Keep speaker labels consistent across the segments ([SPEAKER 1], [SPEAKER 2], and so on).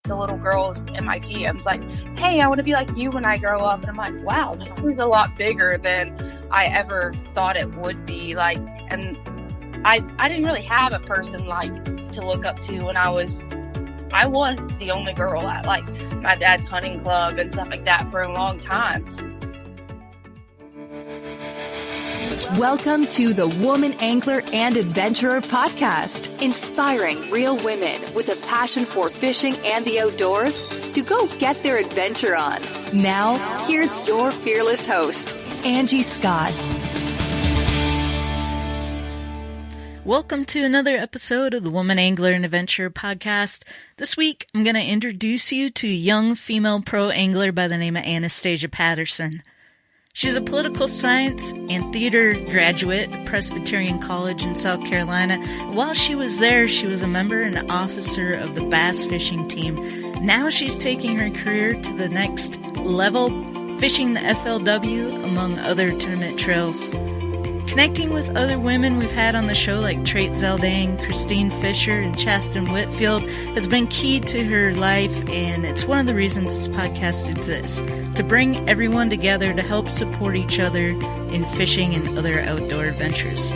[SPEAKER 1] the little girls in my DMs like, hey, I want to be like you when I grow up. And I'm like, wow, this is a lot bigger than I ever thought it would be. Like, and I didn't really have a person like to look up to when I was the only girl at like my dad's hunting club and stuff like that for a long time.
[SPEAKER 2] Welcome to the Woman Angler and Adventurer podcast, inspiring real women with a passion for fishing and the outdoors to go get their adventure on. Now, here's your fearless host, Angie Scott.
[SPEAKER 3] Welcome to another episode of the Woman Angler and Adventurer podcast. This week, I'm going to introduce you to a young female pro angler by the name of Anastasia Patterson. She's a political science and theater graduate at Presbyterian College in South Carolina. While she was there, she was a member and officer of the bass fishing team. Now she's taking her career to the next level, fishing the FLW, among other tournament trails. Connecting with other women we've had on the show like Trait Zeldang, Christine Fisher, and Chasten Whitfield has been key to her life, and it's one of the reasons this podcast exists, to bring everyone together to help support each other in fishing and other outdoor adventures.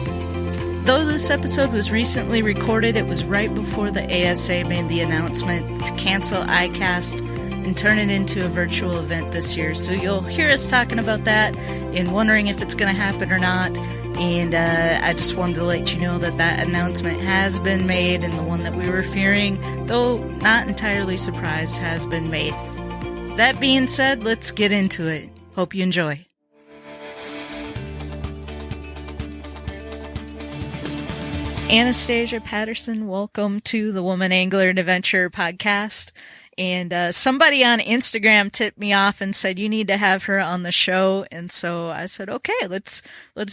[SPEAKER 3] Though this episode was recently recorded, it was right before the ASA made the announcement to cancel ICAST and turn it into a virtual event this year. So you'll hear us talking about that and wondering if it's going to happen or not. And I just wanted to let you know that that announcement has been made, and the one that we were fearing, though not entirely surprised, has been made. That being said, let's get into it. Hope you enjoy. Anastasia Patterson, welcome to the Woman Angler and Adventurer podcast. And somebody on Instagram tipped me off and said, you need to have her on the show. And so I said, okay, let's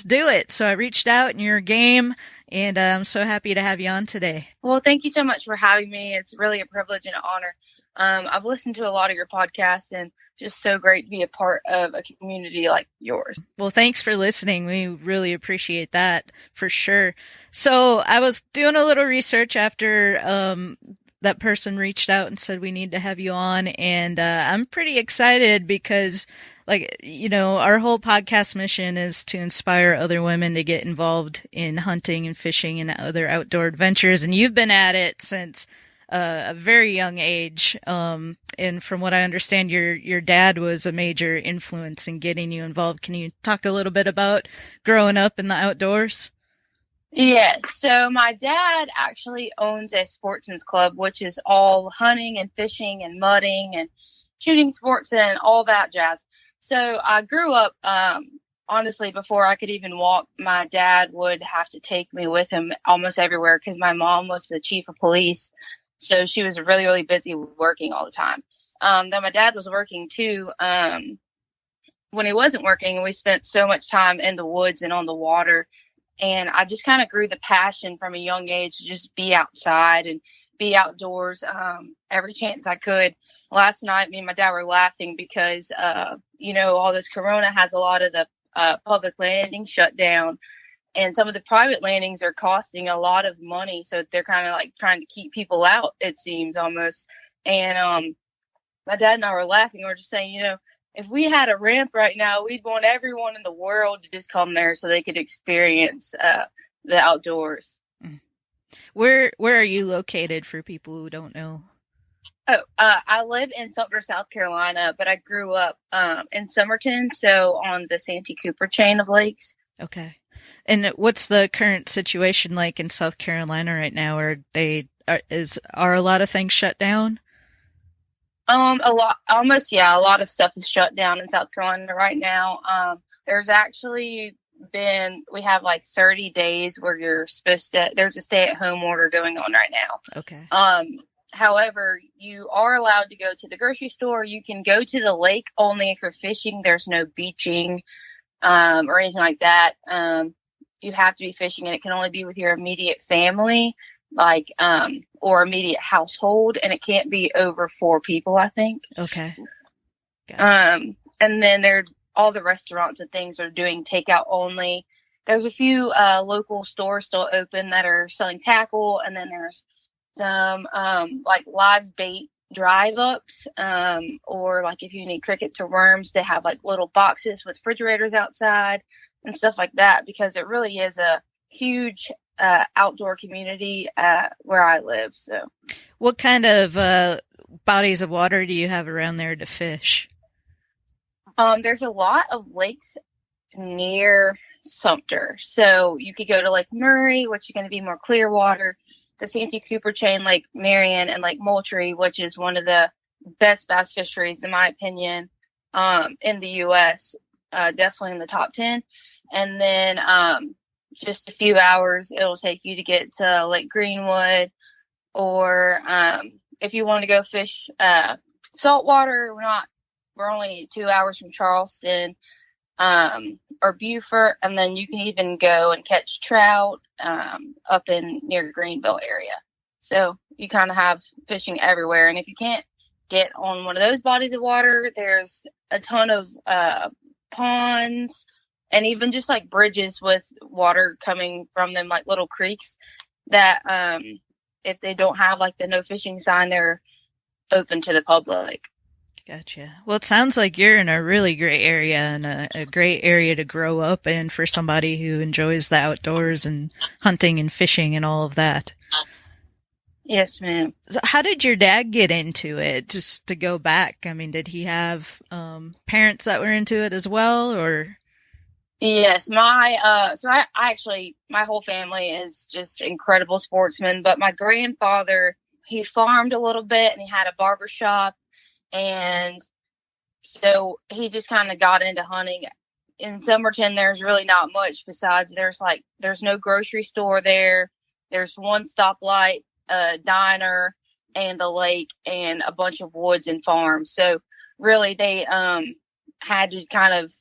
[SPEAKER 3] do it. So I reached out and you're game, and I'm so happy to have you on today.
[SPEAKER 1] Well, thank you so much for having me. It's really a privilege and an honor. I've listened to a lot of your podcasts, and just so great to be a part of a community like yours.
[SPEAKER 3] Well, thanks for listening. We really appreciate that for sure. So I was doing a little research after that person reached out and said we need to have you on, and I'm pretty excited because, like, you know, our whole podcast mission is to inspire other women to get involved in hunting and fishing and other outdoor adventures, and you've been at it since a very young age, and from what I understand, your dad was a major influence in getting you involved. Can you talk a little bit about growing up in the outdoors?
[SPEAKER 1] Yes. So my dad actually owns a sportsman's club, which is all hunting and fishing and mudding and shooting sports and all that jazz. So I grew up, honestly, before I could even walk, my dad would have to take me with him almost everywhere because my mom was the chief of police. So she was really, really busy working all the time. Then my dad was working too. When he wasn't working, we spent so much time in the woods and on the water. And I just kind of grew the passion from a young age to just be outside and be outdoors every chance I could. Last night, me and my dad were laughing because, you know, all this corona has a lot of the public landings shut down. And some of the private landings are costing a lot of money. So they're kind of like trying to keep people out, it seems almost. And my dad and I were laughing. We were just saying, you know, if we had a ramp right now, we'd want everyone in the world to just come there so they could experience the outdoors.
[SPEAKER 3] Where are you located for people who don't know?
[SPEAKER 1] Oh, I live in Sumter, South Carolina, but I grew up in Somerton, so on the Santee Cooper chain of lakes.
[SPEAKER 3] Okay. And what's the current situation like in South Carolina right now? Are a lot of things shut down?
[SPEAKER 1] A lot of stuff is shut down in South Carolina right now. There's actually we have like 30 days where there's a stay-at-home order going on right now.
[SPEAKER 3] Okay.
[SPEAKER 1] However, you are allowed to go to the grocery store. You can go to the lake only if you're fishing. There's no beaching, or anything like that. You have to be fishing, and it can only be with your immediate family, like, or immediate household, and it can't be over 4 people, I think.
[SPEAKER 3] Okay. Gotcha.
[SPEAKER 1] And then all the restaurants and things are doing takeout only. There's a few local stores still open that are selling tackle, and then there's some like live bait drive ups, or like if you need crickets or worms, they have like little boxes with refrigerators outside and stuff like that, because it really is a huge outdoor community where I live. So,
[SPEAKER 3] what kind of bodies of water do you have around there to fish?
[SPEAKER 1] There's a lot of lakes near Sumter. So you could go to Lake Murray, which is going to be more clear water, the Santee Cooper chain, Lake Marion, and Lake Moultrie, which is one of the best bass fisheries, in my opinion, in the U.S., definitely in the top 10. And then just a few hours it'll take you to get to Lake Greenwood, or if you want to go fish saltwater, we're only 2 hours from Charleston, or Beaufort, and then you can even go and catch trout up in near Greenville area. So you kind of have fishing everywhere. And if you can't get on one of those bodies of water, there's a ton of ponds, and even just like bridges with water coming from them, like little creeks that if they don't have like the no fishing sign, they're open to the public.
[SPEAKER 3] Gotcha. Well, it sounds like you're in a really great area, and a great area to grow up in for somebody who enjoys the outdoors and hunting and fishing and all of that.
[SPEAKER 1] Yes, ma'am.
[SPEAKER 3] So how did your dad get into it? Just to go back, I mean, did he have parents that were into it as well, or?
[SPEAKER 1] Yes, I actually, my whole family is just incredible sportsmen, but my grandfather, he farmed a little bit and he had a barber shop. And so he just kind of got into hunting. In Somerton, there's really not much besides there's no grocery store there. There's one stoplight, a diner, and the lake, and a bunch of woods and farms. So really they had to kind of,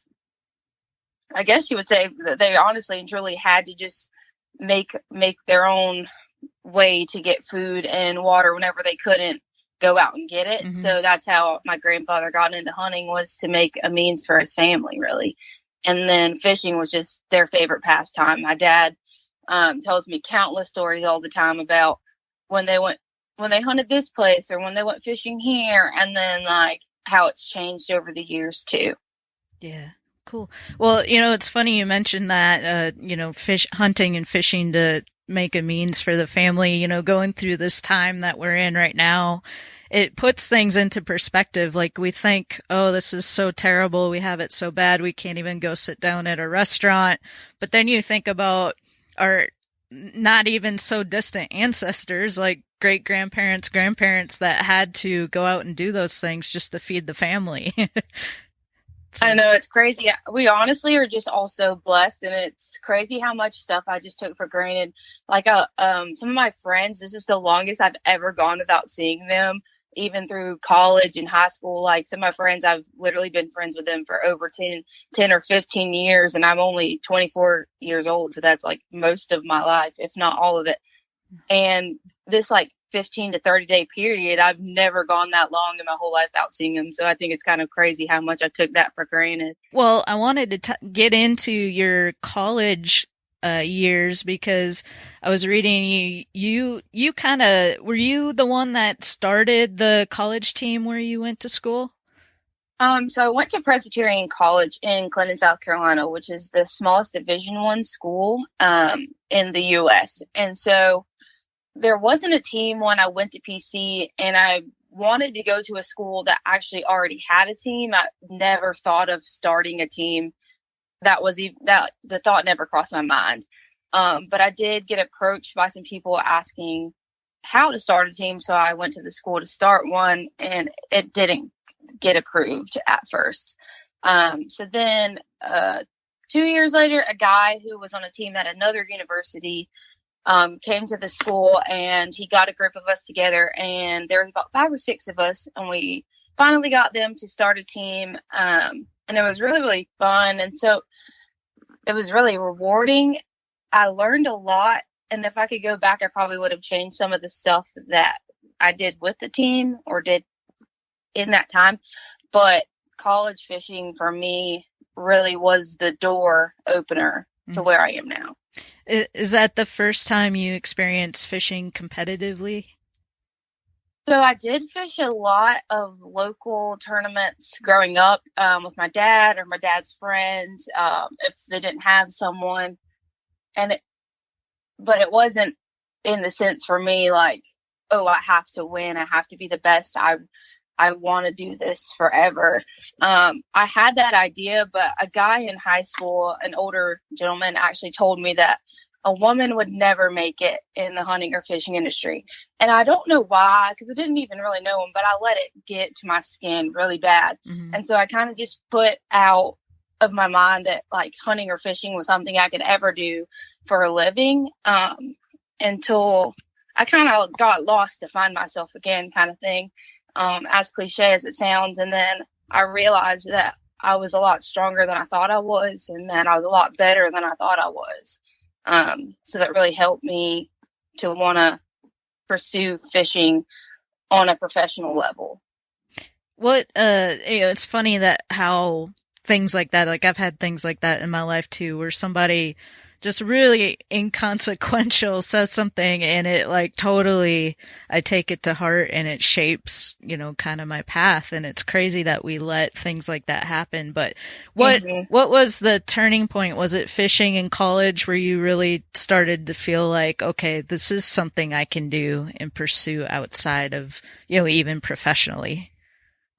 [SPEAKER 1] I guess you would say that they honestly and truly had to just make their own way to get food and water whenever they couldn't go out and get it. Mm-hmm. So that's how my grandfather got into hunting, was to make a means for his family, really. And then fishing was just their favorite pastime. My dad tells me countless stories all the time about when they hunted this place, or when they went fishing here, and then like how it's changed over the years too.
[SPEAKER 3] Yeah. Cool. Well, it's funny you mentioned that, hunting and fishing to make a means for the family, going through this time that we're in right now. It puts things into perspective. Like, we think, oh, this is so terrible. We have it so bad. We can't even go sit down at a restaurant. But then you think about our not even so distant ancestors, like great grandparents, grandparents, that had to go out and do those things just to feed the family. So.
[SPEAKER 1] I know, it's crazy. We honestly are just all so blessed, and it's crazy how much stuff I just took for granted. Like, some of my friends, this is the longest I've ever gone without seeing them, even through college and high school. Like, some of my friends, I've literally been friends with them for over 10 or 15 years, and I'm only 24 years old. So that's like most of my life, if not all of it. And this like 15 to 30 day period, I've never gone that long in my whole life out seeing them. So I think it's kind of crazy how much I took that for granted.
[SPEAKER 3] Well, I wanted to get into your college years, because I was reading you kind of, were you the one that started the college team where you went to school?
[SPEAKER 1] So I went to Presbyterian College in Clinton, South Carolina, which is the smallest Division I school in the U.S. And so there wasn't a team when I went to PC, and I wanted to go to a school that actually already had a team. I never thought of starting a team. The thought never crossed my mind. But I did get approached by some people asking how to start a team. So I went to the school to start one, and it didn't get approved at first. So then 2 years later, a guy who was on a team at another university came to the school, and he got a group of us together, and there was about 5 or 6 of us, and we finally got them to start a team. And it was really, really fun. And so it was really rewarding. I learned a lot. And if I could go back, I probably would have changed some of the stuff that I did with the team or did in that time. But college fishing for me really was the door opener to where I am now.
[SPEAKER 3] Is that the first time you experienced fishing competitively?
[SPEAKER 1] So I did fish a lot of local tournaments growing up with my dad or my dad's friends if they didn't have someone. But it wasn't in the sense for me like, oh, I have to win. I have to be the best. I want to do this forever. I had that idea, but a guy in high school, an older gentleman, actually told me that a woman would never make it in the hunting or fishing industry. And I don't know why, because I didn't even really know him, but I let it get to my skin really bad. Mm-hmm. And so I kind of just put out of my mind that like hunting or fishing was something I could ever do for a living until I kind of got lost to find myself again, kind of thing, as cliche as it sounds. And then I realized that I was a lot stronger than I thought I was, and that I was a lot better than I thought I was. So that really helped me to want to pursue fishing on a professional level.
[SPEAKER 3] It's funny that how things like that, like I've had things like that in my life too, where somebody just really inconsequential says something and it like totally, I take it to heart and it shapes, kind of my path. And it's crazy that we let things like that happen. But what was the turning point? Was it fishing in college where you really started to feel like, okay, this is something I can do and pursue outside of, even professionally?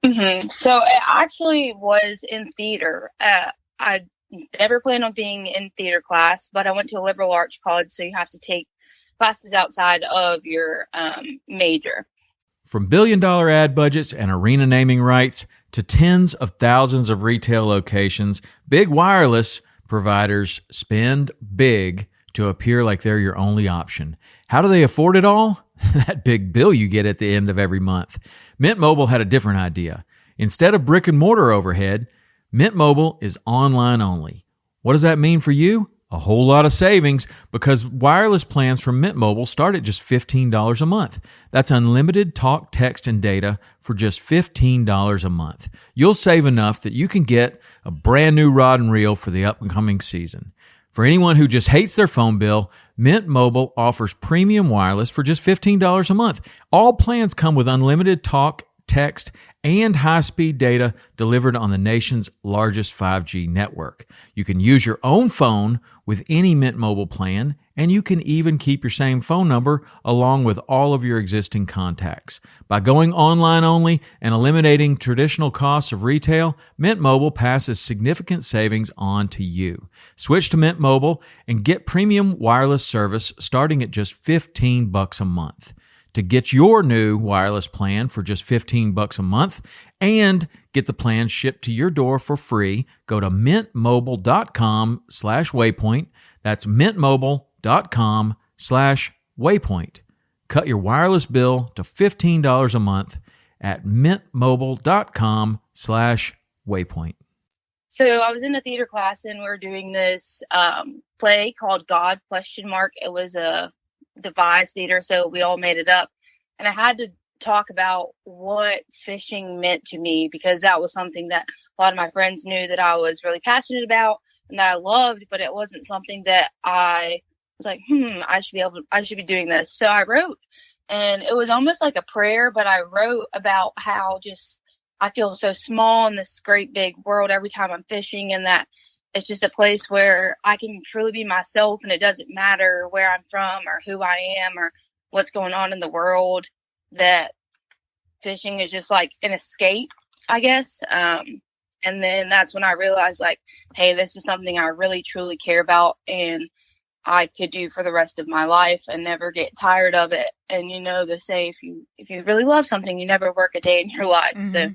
[SPEAKER 1] Mm-hmm. So it actually was in theater. I never planned on being in theater class, but I went to a liberal arts college, so you have to take classes outside of your major.
[SPEAKER 4] From billion-dollar ad budgets and arena naming rights to tens of thousands of retail locations, big wireless providers spend big to appear like they're your only option. How do they afford it all? That big bill you get at the end of every month. Mint Mobile had a different idea. Instead of brick and mortar overhead, Mint Mobile is online only. What does that mean for you? A whole lot of savings, because wireless plans from Mint Mobile start at just $15 a month. That's unlimited talk, text, and data for just $15 a month. You'll save enough that you can get a brand new rod and reel for the upcoming season. For anyone who just hates their phone bill, Mint Mobile offers premium wireless for just $15 a month. All plans come with unlimited talk, text, and high-speed data delivered on the nation's largest 5G network. You can use your own phone with any Mint Mobile plan, and you can even keep your same phone number along with all of your existing contacts. By going online only and eliminating traditional costs of retail, Mint Mobile passes significant savings on to you. Switch to Mint Mobile and get premium wireless service starting at just $15 a month. To get your new wireless plan for just $15 a month and get the plan shipped to your door for free, go to mintmobile.com/waypoint. That's mintmobile.com/waypoint. Cut your wireless bill to $15 a month at mintmobile.com/waypoint.
[SPEAKER 1] So I was in a theater class and we were doing this play called God ? It was a devised theater, so we all made it up, and I had to talk about what fishing meant to me, because that was something that a lot of my friends knew that I was really passionate about and that I loved, but it wasn't something that I was like, I should be doing this. So I wrote, and it was almost like a prayer, but I wrote about how just I feel so small in this great big world every time I'm fishing, and that it's just a place where I can truly be myself, and it doesn't matter where I'm from or who I am or what's going on in the world, that fishing is just like an escape, I guess. And then that's when I realized, like, hey, this is something I really, truly care about, and I could do for the rest of my life and never get tired of it. And they say, if you really love something, you never work a day in your life. Mm-hmm. So.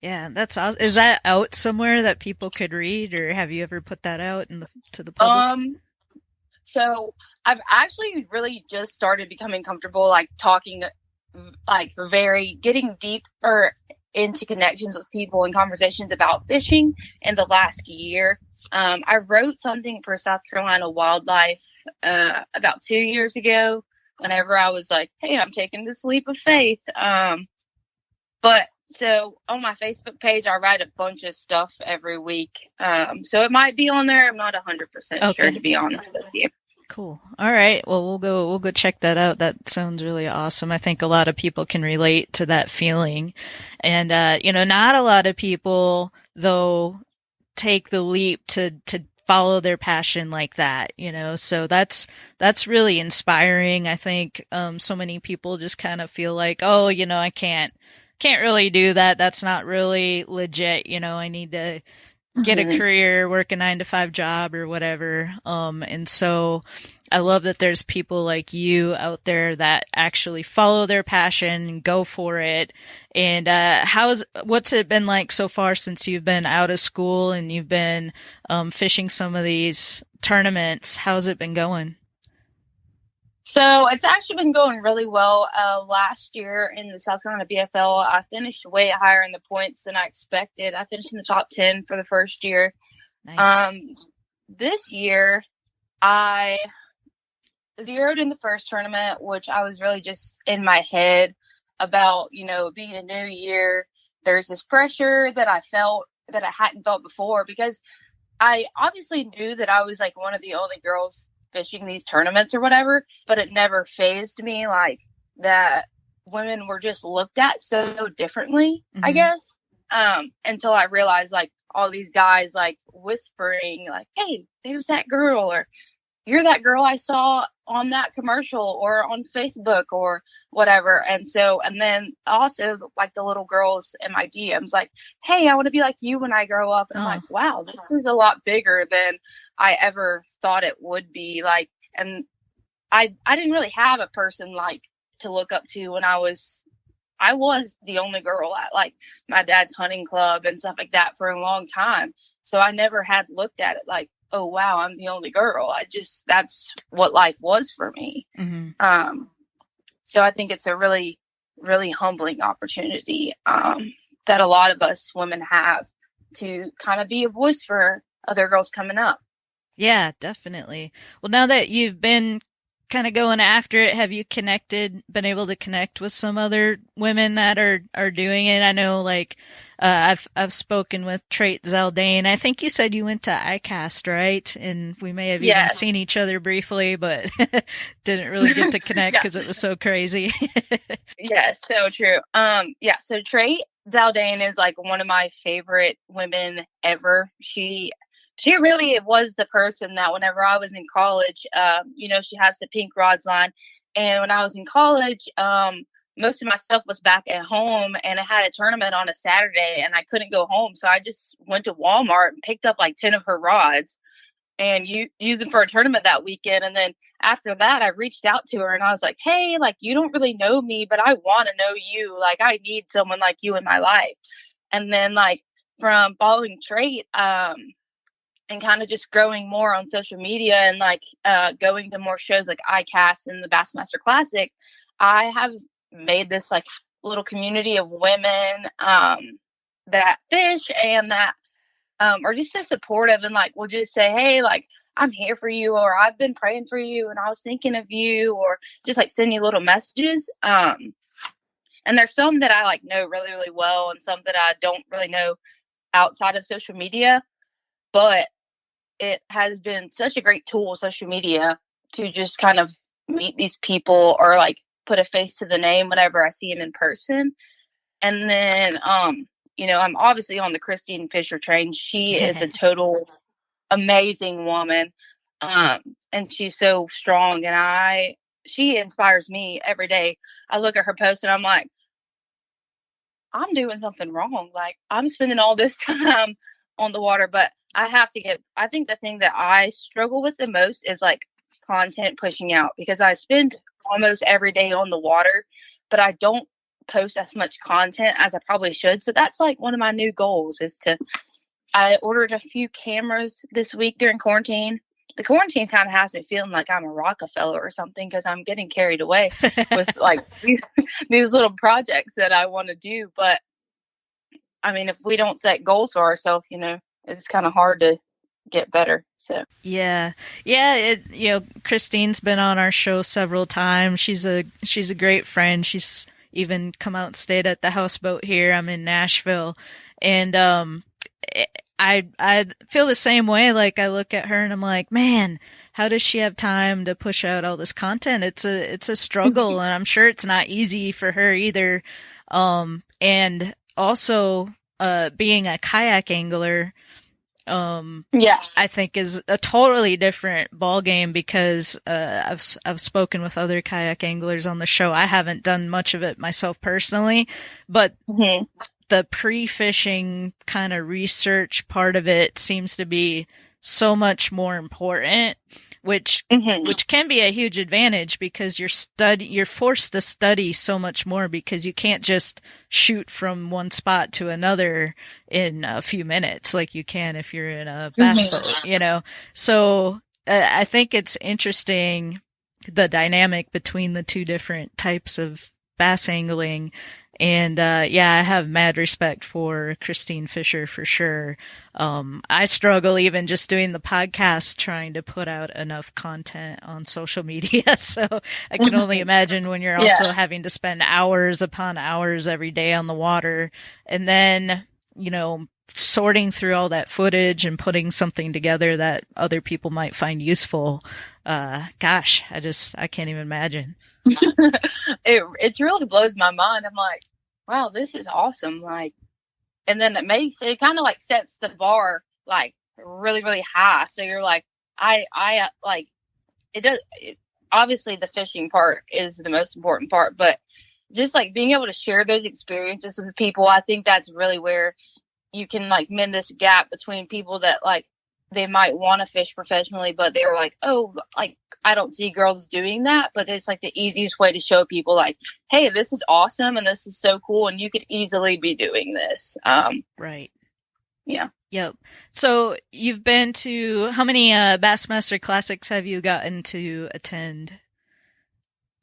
[SPEAKER 3] Yeah, that's awesome. Is that out somewhere that people could read, or have you ever put that out to the public?
[SPEAKER 1] So I've actually really just started becoming comfortable, like talking, like getting deeper into connections with people and conversations about fishing in the last year. I wrote something for South Carolina Wildlife about 2 years ago, whenever I was like, hey, I'm taking this leap of faith. So on my Facebook page, I write a bunch of stuff every week. So it might be on there. I'm not 100% sure, to be honest with you.
[SPEAKER 3] Cool. All right. Well, we'll go check that out. That sounds really awesome. I think a lot of people can relate to that feeling. And, not a lot of people though take the leap to follow their passion like that, so that's really inspiring. I think, so many people just kind of feel like, oh, I can't really do that. That's not really legit. I need to get a career, work a 9-to-5 job or whatever. And so I love that there's people like you out there that actually follow their passion, go for it. And what's it been like so far since you've been out of school and you've been fishing some of these tournaments? How's it been going?
[SPEAKER 1] So it's actually been going really well. Last year in the South Carolina BFL, I finished way higher in the points than I expected. I finished in the top 10 for the first year.
[SPEAKER 3] Nice.
[SPEAKER 1] This year, I zeroed in the first tournament, which I was really just in my head about, being a new year. There's this pressure that I felt that I hadn't felt before, because I obviously knew that I was like one of the only girls fishing these tournaments or whatever, but it never fazed me like that women were just looked at so differently, I guess, until I realized like all these guys like whispering like, hey, there's that girl, or you're that girl I saw on that commercial or on Facebook or whatever. And then also like the little girls in my DMs like, hey, I want to be like you when I grow up. And I'm like, wow, this is a lot bigger than I ever thought it would be. Like, and I didn't really have a person like to look up to when I was the only girl at like my dad's hunting club and stuff like that for a long time. So I never had looked at it like, oh, wow, I'm the only girl. That's what life was for me. So I think it's a really, really humbling opportunity that a lot of us women have to kind of be a voice for other girls coming up.
[SPEAKER 3] Yeah, definitely. Well, now that you've been kind of going after it, have you been able to connect with some other women that are doing it? I know, like, I've spoken with Trait Zaldane. I think you said you went to ICAST, right? And we may have even seen each other briefly, but didn't really get to connect because it was so crazy.
[SPEAKER 1] Yes, so true. So Trait Zaldane is like one of my favorite women ever. She really was the person that whenever I was in college, she has the pink rods line. And when I was in college, most of my stuff was back at home, and I had a tournament on a Saturday and I couldn't go home. So I just went to Walmart and picked up like 10 of her rods and used them for a tournament that weekend. And then after that, I reached out to her and I was like, hey, like, you don't really know me, but I want to know you. Like, I need someone like you in my life. And then like from following Trait, and kind of just growing more on social media and like going to more shows like ICAST and the Bassmaster Classic, I have made this like little community of women that fish and that are just so supportive and like will just say, hey, like, I'm here for you, or I've been praying for you and I was thinking of you, or just like send you little messages. And there's some that I like know really, really well and some that I don't really know outside of social media. But it has been such a great tool, social media, to just kind of meet these people or like put a face to the name whenever I see them in person. And then, I'm obviously on the Christine Fisher train. She is a total amazing woman. And she's so strong, and she inspires me every day. I look at her post and I'm like, I'm doing something wrong. Like, I'm spending all this time on the water, but I think the thing that I struggle with the most is like content pushing out, because I spend almost every day on the water, but I don't post as much content as I probably should. So that's like one of my new goals I ordered a few cameras this week during quarantine. The quarantine kind of has me feeling like I'm a Rockefeller or something, because I'm getting carried away with like these little projects that I want to do. But I mean, if we don't set goals for ourselves, it's kind of hard to get better. So
[SPEAKER 3] yeah. Christine's been on our show several times. She's a great friend. She's even come out and stayed at the houseboat here. I'm in Nashville, and I feel the same way. Like I look at her and I'm like, man, how does she have time to push out all this content? It's a struggle, and I'm sure it's not easy for her either. And also, being a kayak angler, I think is a totally different ball game because, I've spoken with other kayak anglers on the show. I haven't done much of it myself personally, but the pre-fishing kind of research part of it seems to be so much more important, which can be a huge advantage because you're forced to study so much more because you can't just shoot from one spot to another in a few minutes like you can if you're in a bass boat, you know? So I think it's interesting, the dynamic between the two different types of bass angling. And, I have mad respect for Christine Fisher for sure. I struggle even just doing the podcast, trying to put out enough content on social media. So I can only imagine when you're also having to spend hours upon hours every day on the water, and then, you know, sorting through all that footage and putting something together that other people might find useful. Gosh, I can't even imagine.
[SPEAKER 1] It really blows my mind. I'm like, wow, this is awesome. Like, and then it kind of like sets the bar like really, really high. So you're like, I like it does. Obviously the fishing part is the most important part, but just like being able to share those experiences with people, I think that's really where you can like mend this gap between people that like, they might want to fish professionally, but they're like, oh, like, I don't see girls doing that. But it's like the easiest way to show people like, hey, this is awesome and this is so cool and you could easily be doing this.
[SPEAKER 3] Right.
[SPEAKER 1] Yeah.
[SPEAKER 3] Yep. So you've been to, how many Bassmaster Classics have you gotten to attend?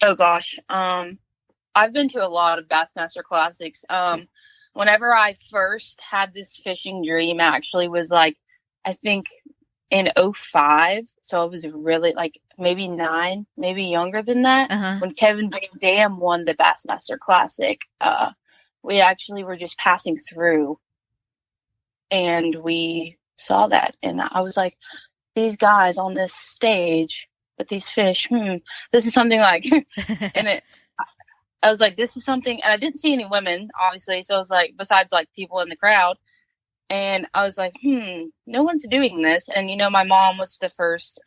[SPEAKER 1] Oh gosh. I've been to a lot of Bassmaster Classics. Whenever I first had this fishing dream, actually was like, I think in 2005, so I was really like maybe 9, maybe younger than that, when Kevin Van Dam won the Bassmaster Classic. We actually were just passing through and we saw that. And I was like, these guys on this stage with these fish, this is something like, and I was like, this is something, and I didn't see any women, obviously. So I was like, besides like people in the crowd. And I was like, no one's doing this. And, you know, my mom was the first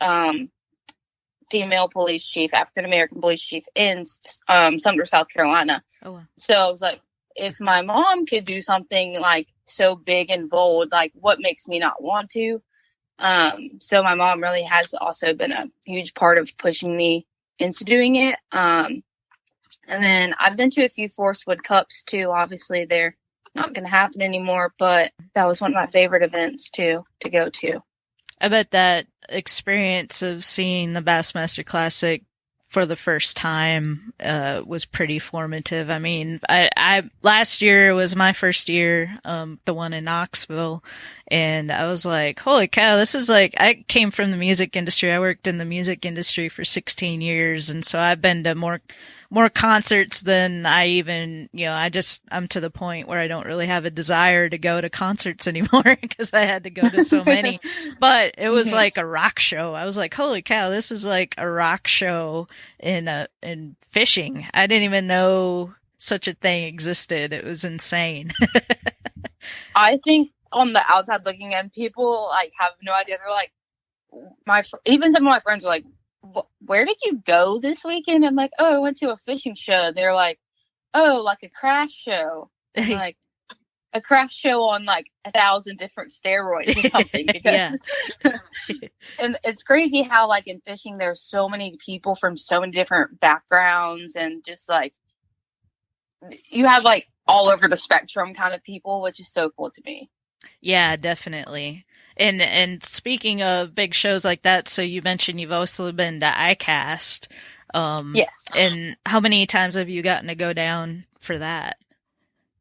[SPEAKER 1] female police chief, African-American police chief in Sumter, South Carolina. Oh, wow. So I was like, if my mom could do something like so big and bold, like what makes me not want to? So my mom really has also been a huge part of pushing me into doing it. And then I've been to a few Forest Wood Cups too. Obviously, they're not going to happen anymore, but that was one of my favorite events to go to.
[SPEAKER 3] I bet that experience of seeing the Bassmaster Classic for the first time was pretty formative. I mean, I last year was my first year, the one in Knoxville, and I was like, holy cow, this is like, I came from the music industry. I worked in the music industry for 16 years, and so I've been to more concerts than I even, you know, I'm to the point where I don't really have a desire to go to concerts anymore because I had to go to so many. But it was like a rock show. I was like, holy cow, this is like a rock show in fishing. I didn't even know such a thing existed. It was insane.
[SPEAKER 1] I think on the outside looking in, people like have no idea. They're like, even some of my friends were like, where did you go this weekend? I'm like, oh, I went to a fishing show. They're like, oh, like a craft show. I'm like, a craft show on like 1,000 different steroids or something. Because and it's crazy how like in fishing, there's so many people from so many different backgrounds and just like, you have like all over the spectrum kind of people, which is so cool to me.
[SPEAKER 3] Yeah, definitely. And speaking of big shows like that, so you mentioned you've also been to ICAST.
[SPEAKER 1] Yes.
[SPEAKER 3] And how many times have you gotten to go down for that?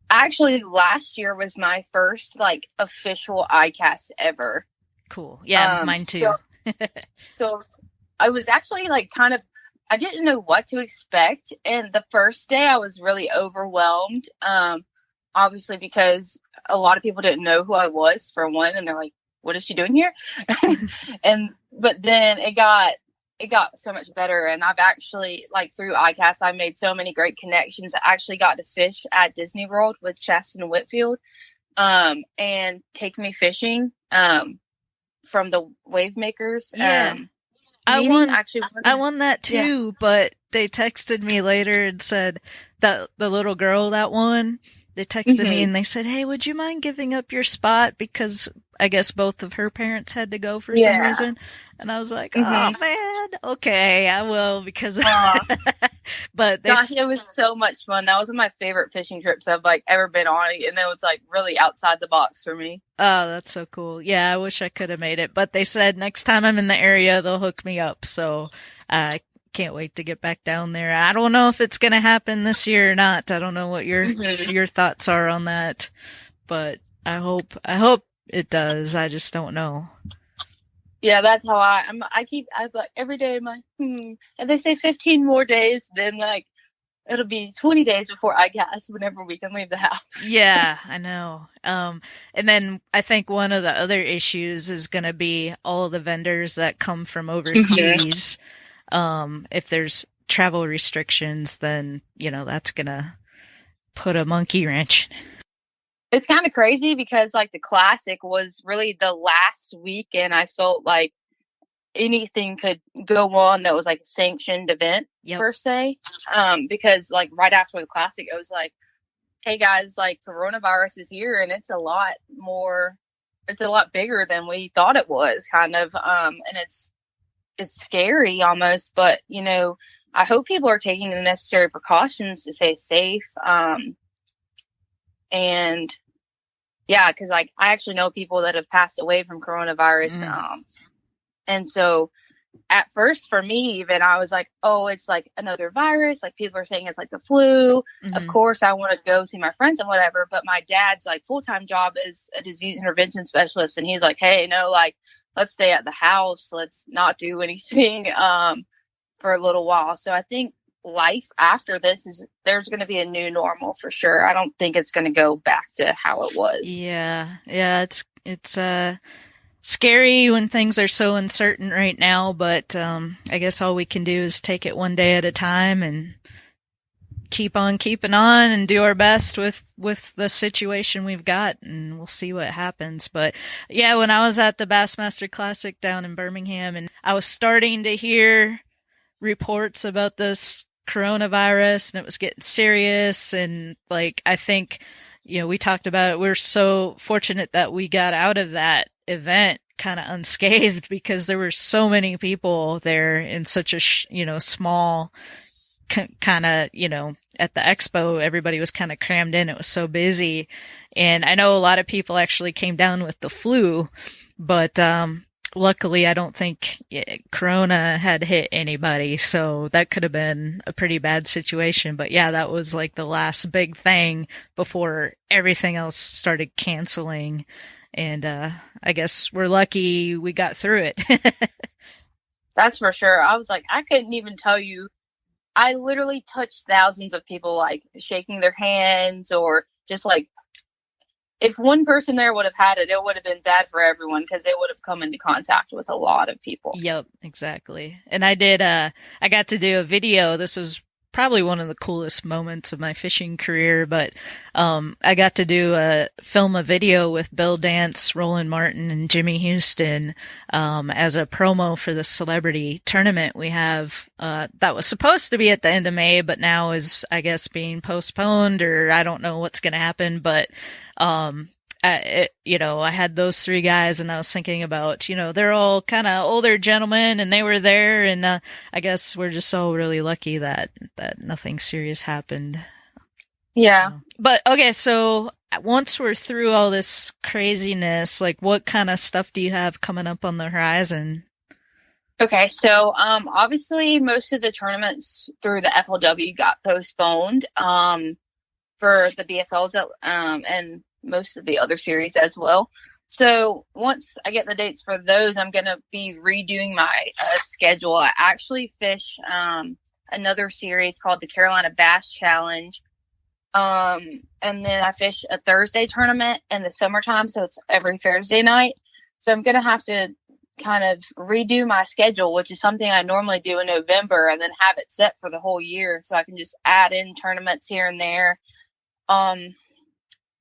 [SPEAKER 1] Actually, last year was my first like official ICAST ever.
[SPEAKER 3] Cool. Yeah, mine too.
[SPEAKER 1] So I was actually like I didn't know what to expect. And the first day I was really overwhelmed. obviously because a lot of people didn't know who I was, for one, and they're like, what is she doing here? But then it got so much better, and I've actually, like, through ICAST, I made so many great connections. I actually got to fish at Disney World with Chaston Whitfield, and take me fishing, from the Wave Makers.
[SPEAKER 3] Yeah. I won that too,
[SPEAKER 1] yeah.
[SPEAKER 3] But they texted me later and said that the little girl that won, they texted me and they said, hey, would you mind giving up your spot? Because I guess both of her parents had to go for some reason. And I was like, oh man, okay, I will, because, but
[SPEAKER 1] gosh, it was so much fun. That was one of my favorite fishing trips I've like ever been on. And it was like really outside the box for me.
[SPEAKER 3] Oh, that's so cool. Yeah, I wish I could have made it, but they said next time I'm in the area, they'll hook me up. So I can't wait to get back down there. I don't know if it's going to happen this year or not. I don't know what your thoughts are on that, but I hope it does. I just don't know.
[SPEAKER 1] Yeah, that's how I'm like every day I'm like, and they say 15 more days, then like it'll be 20 days before I guess whenever we can leave the house.
[SPEAKER 3] Yeah, I know. And then I think one of the other issues is going to be all the vendors that come from overseas. If there's travel restrictions, then, that's going to put a monkey wrench.
[SPEAKER 1] It's kind of crazy because like the Classic was really the last week, and I felt like anything could go on that was like a sanctioned event per se. Because like right after the Classic, it was like, hey guys, like coronavirus is here, and it's a lot bigger than we thought it was, kind of. And it's scary almost, but I hope people are taking the necessary precautions to stay safe. And yeah, because like I actually know people that have passed away from coronavirus. And so at first for me, even I was like, oh, it's like another virus. Like people are saying it's like the flu. Of course, I want to go see my friends and whatever. But my dad's like full-time job is a disease intervention specialist. And he's like, hey, no, like let's stay at the house. Let's not do anything for a little while. So I think life after this there's going to be a new normal for sure. I don't think it's going to go back to how it was.
[SPEAKER 3] Yeah. It's scary when things are so uncertain right now, but I guess all we can do is take it one day at a time and keep on keeping on and do our best with the situation we've got, and we'll see what happens. But yeah, when I was at the Bassmaster Classic down in Birmingham, and I was starting to hear reports about this coronavirus and it was getting serious, and like I think we talked about it, we're so fortunate that we got out of that event kind of unscathed, because there were so many people there in such a small kind of at the expo. Everybody was kind of crammed in. It was so busy, and I know a lot of people actually came down with the flu, but luckily I don't think corona had hit anybody, so that could have been a pretty bad situation. But yeah, that was like the last big thing before everything else started canceling. And I guess we're lucky we got through it.
[SPEAKER 1] That's for sure. I was like, I couldn't even tell you. I literally touched thousands of people, like shaking their hands, or just like, if one person there would have had it, it would have been bad for everyone, because they would have come into contact with a lot of people. Yep,
[SPEAKER 3] exactly. And I got to do a video. This was probably one of the coolest moments of my fishing career, but I got to film a video with Bill Dance, Roland Martin, and Jimmy Houston as a promo for the celebrity tournament we have that was supposed to be at the end of May, but now is, I guess, being postponed, or I don't know what's going to happen. But I had those three guys, and I was thinking about, they're all kind of older gentlemen, and they were there, and I guess we're just all really lucky that nothing serious happened.
[SPEAKER 1] Yeah.
[SPEAKER 3] So, but okay, so once we're through all this craziness, like what kind of stuff do you have coming up on the horizon?
[SPEAKER 1] Okay, so obviously most of the tournaments through the FLW got postponed for the BFLs and most of the other series as well. So once I get the dates for those, I'm going to be redoing my schedule. I actually fish another series called the Carolina Bass Challenge And then I fish a Thursday tournament in the summertime, so it's every Thursday night. So I'm going to have to kind of redo my schedule, which is something I normally do in November, and then have it set for the whole year so I can just add in tournaments here and there.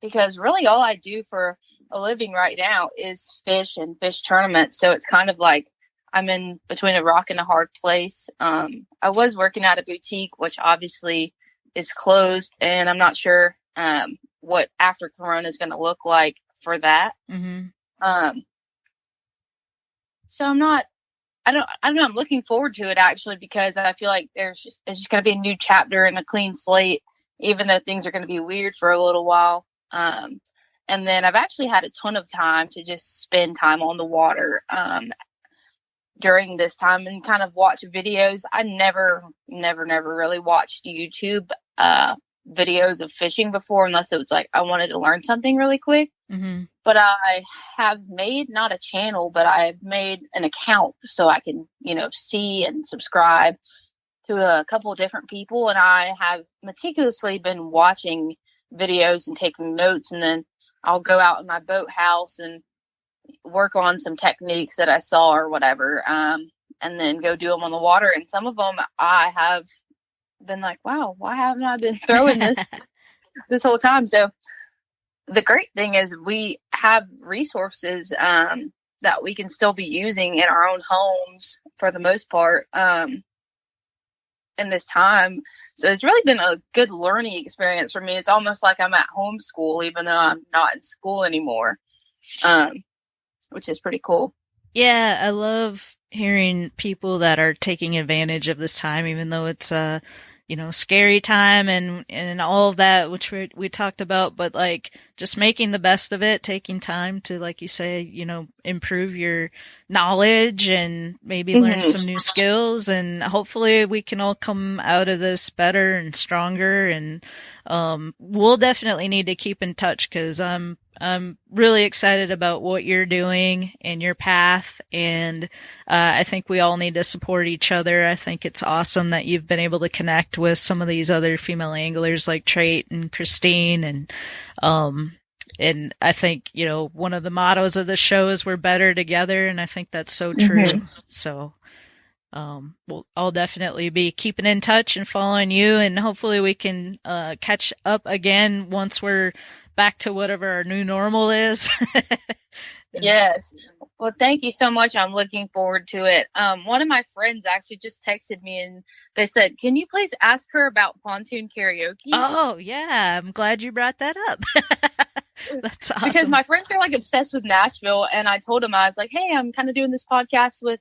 [SPEAKER 1] Because really all I do for a living right now is fish and fish tournaments. So it's kind of like I'm in between a rock and a hard place. I was working at a boutique, which obviously is closed, and I'm not sure what after Corona is going to look like for that.
[SPEAKER 3] Mm-hmm.
[SPEAKER 1] So I don't know. I'm looking forward to it actually, because I feel like it's just going to be a new chapter and a clean slate, even though things are going to be weird for a little while. And then I've actually had a ton of time to just spend time on the water, during this time and kind of watch videos. I never really watched YouTube, videos of fishing before, unless it was like I wanted to learn something really quick.
[SPEAKER 3] Mm-hmm.
[SPEAKER 1] But I have made not a channel, but I've made an account so I can, see and subscribe to a couple of different people. And I have meticulously been watching videos and taking notes. And then I'll go out in my boathouse and work on some techniques that I saw or whatever. And then go do them on the water. And some of them I have been like, wow, why haven't I been throwing this whole time? So the great thing is we have resources that we can still be using in our own homes for the most part in this time. So it's really been a good learning experience for me. It's almost like I'm at homeschool, even though I'm not in school anymore, which is pretty cool.
[SPEAKER 3] Yeah, I love hearing people that are taking advantage of this time, even though it's scary time and all of that, which we talked about, but like just making the best of it, taking time to, like you say, improve your knowledge and maybe learn some new skills, and hopefully we can all come out of this better and stronger. And we'll definitely need to keep in touch, because I'm really excited about what you're doing and your path. And I think we all need to support each other. I think it's awesome that you've been able to connect with some of these other female anglers like Trait and Christine. And I think, one of the mottos of the show is we're better together. And I think that's so true. Mm-hmm. So I'll definitely be keeping in touch and following you, and hopefully we can catch up again once we're back to whatever our new normal is.
[SPEAKER 1] Yes. Well, thank you so much. I'm looking forward to it. One of my friends actually just texted me and they said, can you please ask her about pontoon karaoke?
[SPEAKER 3] Oh, yeah. I'm glad you brought that up. That's awesome.
[SPEAKER 1] Because my friends are like obsessed with Nashville, and I told them, I was like, hey, I'm kind of doing this podcast with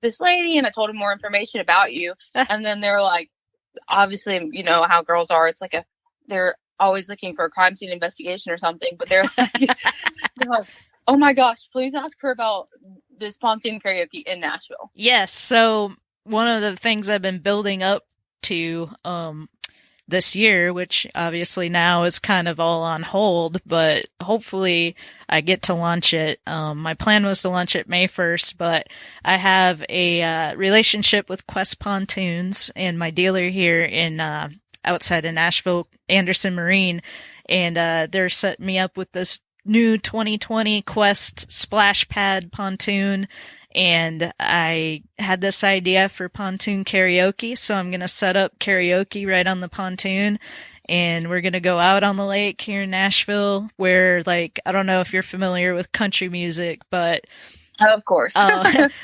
[SPEAKER 1] this lady, and I told them more information about you. And then they're like, obviously, you know how girls are. It's like they're always looking for a crime scene investigation or something, but they're like, oh my gosh, please ask her about this pontoon karaoke in Nashville.
[SPEAKER 3] Yes. So one of the things I've been building up to this year, which obviously now is kind of all on hold, but hopefully I get to launch it. My plan was to launch it May 1st, but I have a relationship with Quest Pontoons and my dealer here in outside of Nashville, Anderson Marine, and they're setting me up with this new 2020 Quest splash pad pontoon. And I had this idea for pontoon karaoke, so I'm going to set up karaoke right on the pontoon, and we're going to go out on the lake here in Nashville where, like, I don't know if you're familiar with country music, but
[SPEAKER 1] of course.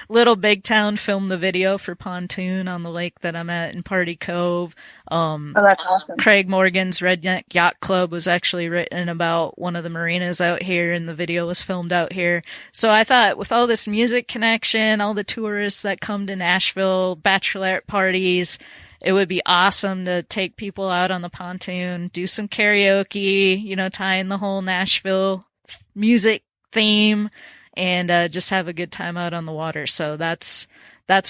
[SPEAKER 3] Little Big Town filmed the video for pontoon on the lake that I'm at in Party Cove.
[SPEAKER 1] Oh, that's awesome.
[SPEAKER 3] Craig Morgan's Redneck Yacht Club was actually written about one of the marinas out here, and the video was filmed out here. So I thought, with all this music connection, all the tourists that come to Nashville, bachelorette parties, it would be awesome to take people out on the pontoon, do some karaoke, tie in the whole Nashville music theme, and just have a good time out on the water. So that's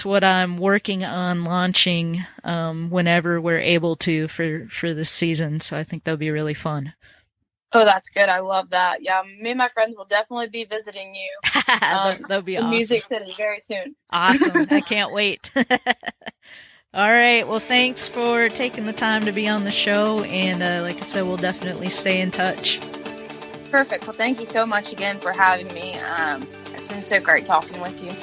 [SPEAKER 3] what I'm working on launching whenever we're able to for this season. So I think that'll be really fun.
[SPEAKER 1] Oh, that's good. I love that. Yeah, me and my friends will definitely be visiting you.
[SPEAKER 3] That'll be awesome.
[SPEAKER 1] Music City very soon.
[SPEAKER 3] Awesome. I can't wait. All right. Well, thanks for taking the time to be on the show. And like I said, we'll definitely stay in touch.
[SPEAKER 1] Perfect. Well, thank you so much again for having me. It's been so great talking with you.